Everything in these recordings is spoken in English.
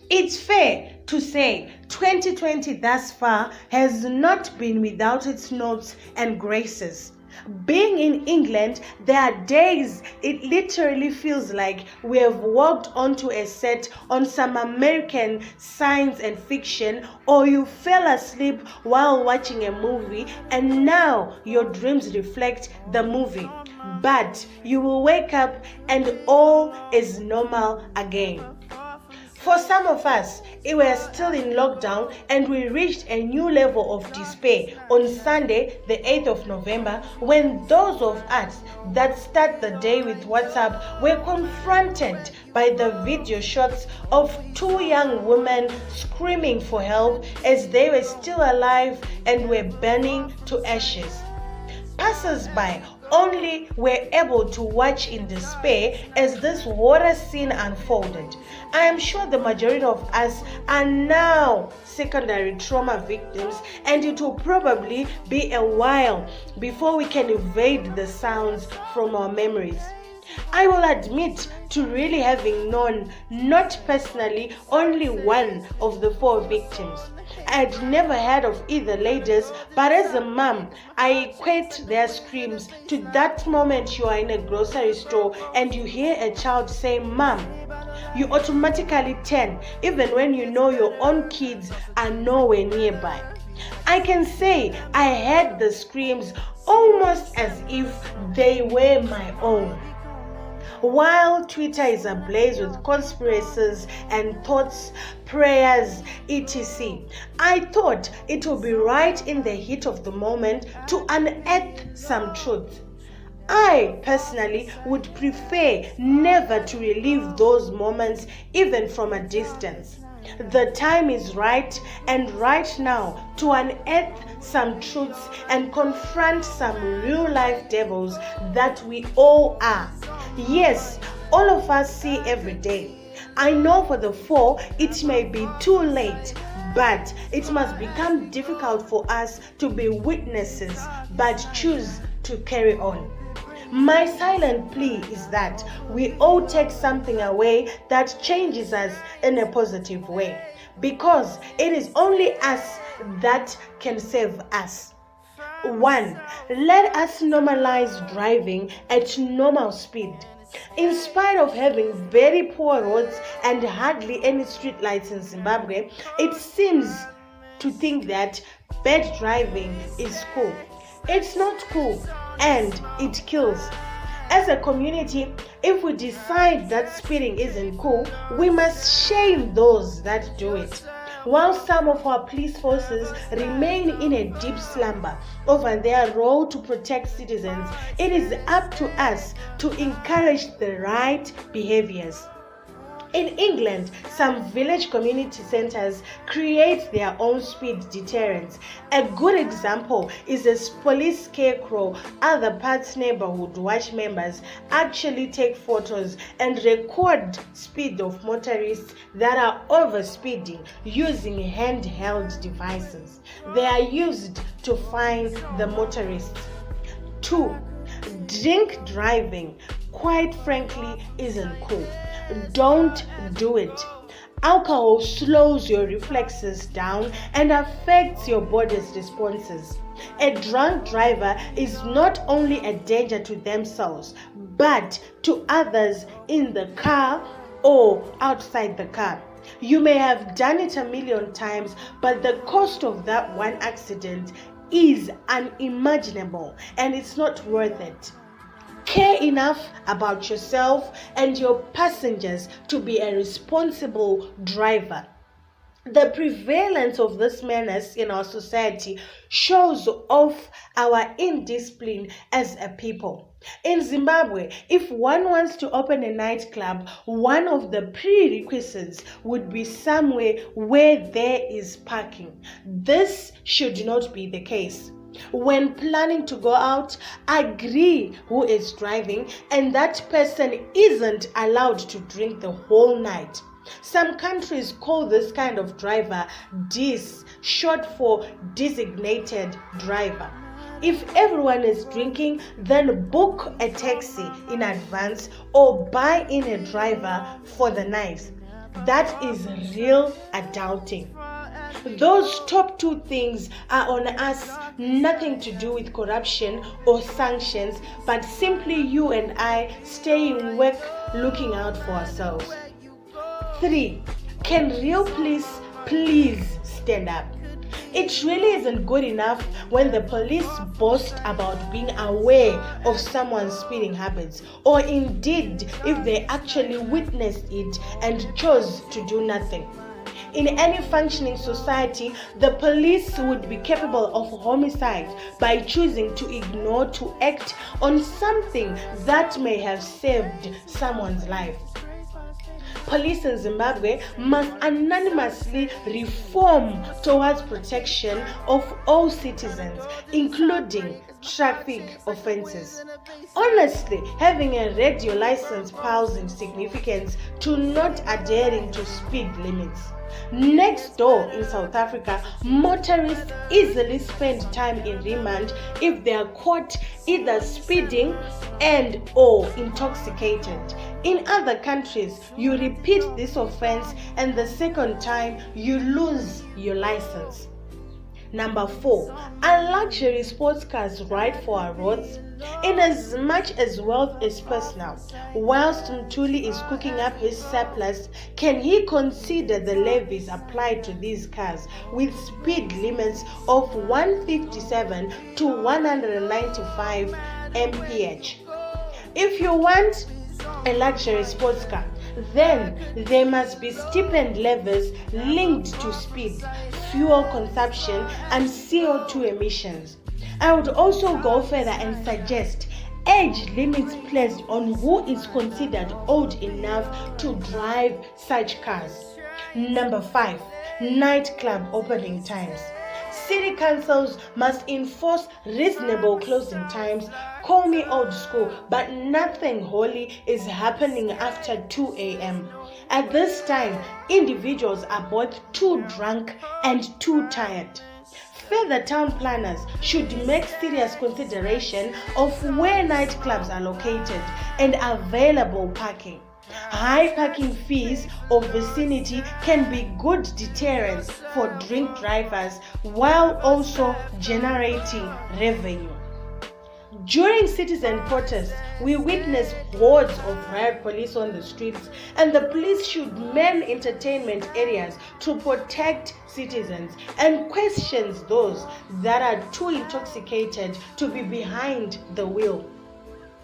It's fair to say 2020 thus far has not been without its notes and graces. Being in England, there are days it literally feels like we have walked onto a set on some American science and fiction, or you fell asleep while watching a movie and now your dreams reflect the movie. But you will wake up and all is normal again. For some of us, we were still in lockdown and we reached a new level of despair on Sunday, the 8th of November, when those of us that start the day with WhatsApp were confronted by the video shots of two young women screaming for help as they were still alive and were burning to ashes. Passers-by only were able to watch in despair as this horror scene unfolded. I am sure the majority of us are now secondary trauma victims, and it will probably be a while before we can evade the sounds from our memories. I will admit to really having known, not personally, only one of the four victims. I had never heard of either ladies, but as a mom, I equate their screams to that moment you are in a grocery store and you hear a child say, "Mom." You automatically turn, even when you know your own kids are nowhere nearby. I can say I heard the screams almost as if they were my own. While Twitter is ablaze with conspiracies and thoughts, prayers, etc., I thought it would be right in the heat of the moment to unearth some truth. I personally would prefer never to relive those moments even from a distance. The time is right and right now to unearth some truths and confront some real-life devils that we all are. Yes, all of us see every day. I know for the four it may be too late, but it must become difficult for us to be witnesses but choose to carry on. My silent plea is that we all take something away that changes us in a positive way, because it is only us that can save us. 1. Let us normalize driving at normal speed. In spite of having very poor roads and hardly any street lights in Zimbabwe, it seems to think that bad driving is cool. It's not cool and it kills. As a community, if we decide that speeding isn't cool, we must shame those that do it. While some of our police forces remain in a deep slumber over their role to protect citizens, it is up to us to encourage the right behaviors. In England, some village community centers create their own speed deterrents. A good example is a police scarecrow. Other parts neighborhood watch members actually take photos and record speed of motorists that are overspeeding using handheld devices. They are used to find the motorists. 2. Drink driving, quite frankly, isn't cool. Don't do it. Alcohol slows your reflexes down and affects your body's responses. A drunk driver is not only a danger to themselves, but to others in the car or outside the car. You may have done it 1,000,000 times, but the cost of that one accident is unimaginable and it's not worth it. Care enough about yourself and your passengers to be a responsible driver. The prevalence of this menace in our society shows off our indiscipline as a people. In Zimbabwe, if one wants to open a nightclub, one of the prerequisites would be somewhere where there is parking. This should not be the case. When planning to go out, agree who is driving, and that person isn't allowed to drink the whole night. Some countries call this kind of driver DIS, short for designated driver. If everyone is drinking, then book a taxi in advance or buy in a driver for the night. That is real adulting. Those top two things are on us, nothing to do with corruption or sanctions, but simply you and I staying work, looking out for ourselves. 3. Can real police please stand up? It really isn't good enough when the police boast about being aware of someone's speeding habits, or indeed if they actually witnessed it and chose to do nothing. In any functioning society, the police would be capable of homicide by choosing to ignore to act on something that may have saved someone's life. Police in Zimbabwe must unanimously reform towards protection of all citizens, including traffic offenses. Honestly, having a radio license pales in significance to not adhering to speed limits. Next door in South Africa, motorists easily spend time in remand if they are caught either speeding and or intoxicated. In other countries, you repeat this offense and the second time you lose your license. Number 4, are luxury sports cars right for our roads? In as much as wealth is personal, whilst Mtuli is cooking up his surplus, can he consider the levies applied to these cars with speed limits of 157 to 195 mph? If you want a luxury sports car, then there must be stipend levels linked to speed, fuel consumption, and CO2 emissions. I would also go further and suggest age limits placed on who is considered old enough to drive such cars. Number 5, nightclub opening times. City councils must enforce reasonable closing times. Call me old school, but nothing holy is happening after 2 a.m. At this time, individuals are both too drunk and too tired. Further, town planners should make serious consideration of where nightclubs are located and available parking. High parking fees or vicinity can be good deterrents for drink drivers while also generating revenue. During citizen protests, we witness hordes of riot police on the streets, and the police should man entertainment areas to protect citizens and question those that are too intoxicated to be behind the wheel.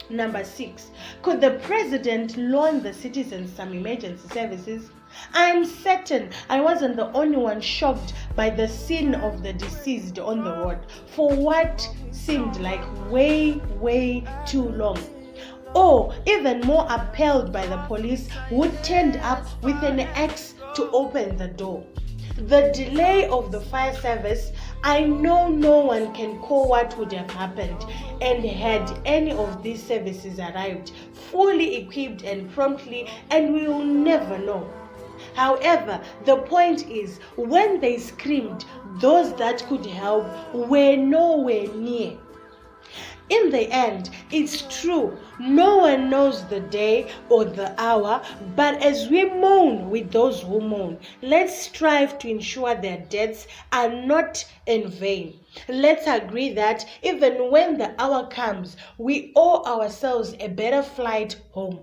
Number 6, could the president loan the citizens some emergency services? I am certain I wasn't the only one shocked by the scene of the deceased on the road for what seemed like way too long. Or even more appalled by the police who turned up with an axe to open the door. The delay of the fire service, I know no one can call what would have happened and had any of these services arrived fully equipped and promptly, and we will never know. However, the point is, when they screamed, those that could help were nowhere near. In the end, it's true, no one knows the day or the hour, but as we mourn with those who mourn, let's strive to ensure their deaths are not in vain. Let's agree that even when the hour comes, we owe ourselves a better flight home.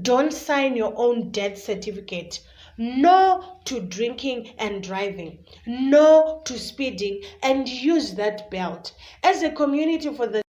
Don't sign your own death certificate. No to drinking and driving. No to speeding, and use that belt. As a community for the